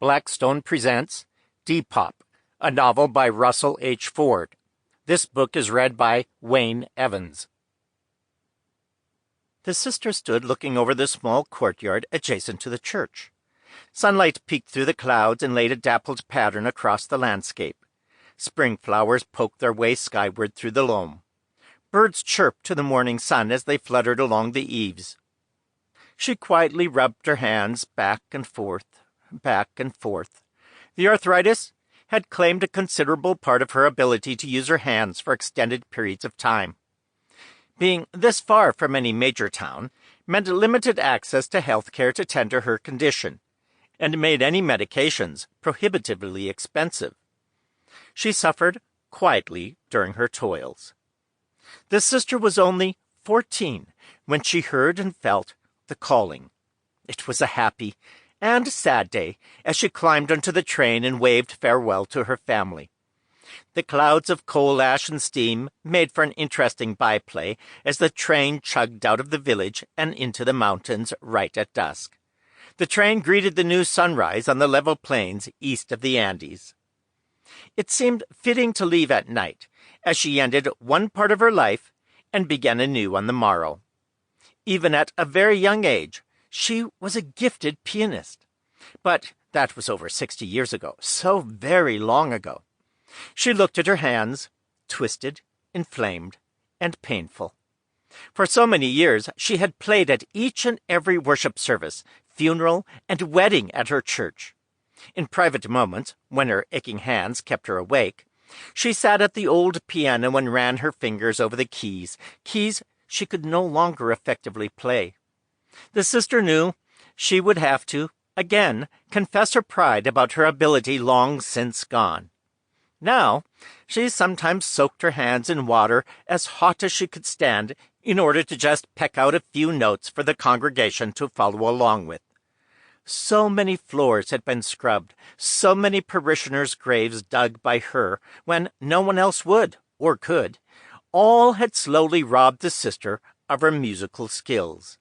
Blackstone presents Depop, a novel by Russell H. Ford. This book is read by Wayne Evans. The sister stood looking over the small courtyard adjacent to the church. Sunlight peeked through the clouds and laid a dappled pattern across the landscape. Spring flowers poked their way skyward through the loam. Birds chirped to the morning sun as they fluttered along the eaves. She quietly rubbed her hands back and forth, back and forth. The arthritis had claimed a considerable part of her ability to use her hands for extended periods of time. Being this far from any major town meant limited access to health care to tend to her condition, and made any medications prohibitively expensive. She suffered quietly during her toils. The sister was only 14 when she heard and felt the calling. It was a happy and sad day as she climbed onto the train and waved farewell to her family. The clouds of coal ash and steam made for an interesting byplay as the train chugged out of the village and into the mountains right at dusk. The train greeted the new sunrise on the level plains east of the Andes. It seemed fitting to leave at night, as she ended one part of her life and began anew on the morrow. Even at a very young age, she was a gifted pianist. But that was over 60 years ago, so very long ago. She looked at her hands, twisted, inflamed, and painful. For so many years she had played at each and every worship service, funeral, and wedding at her church. In private moments, when her aching hands kept her awake, she sat at the old piano and ran her fingers over the keys she could no longer effectively play. The sister knew she would have to, again, confess her pride about her ability long since gone. Now, she sometimes soaked her hands in water as hot as she could stand in order to just peck out a few notes for the congregation to follow along with. So many floors had been scrubbed, so many parishioners' graves dug by her when no one else would or could. All had slowly robbed the sister of her musical skills.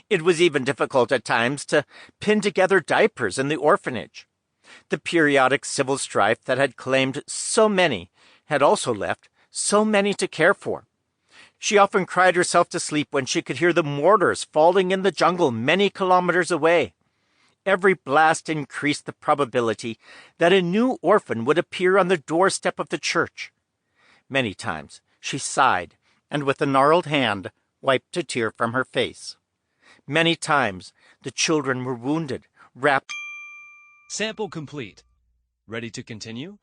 It was even difficult at times to pin together diapers in the orphanage. The periodic civil strife that had claimed so many had also left so many to care for. She often cried herself to sleep when she could hear the mortars falling in the jungle many kilometers away. Every blast increased the probability that a new orphan would appear on the doorstep of the church. Many times she sighed, and with a gnarled hand wiped a tear from her face. Many times the children were wounded, wrapped. Sample complete. Ready to continue?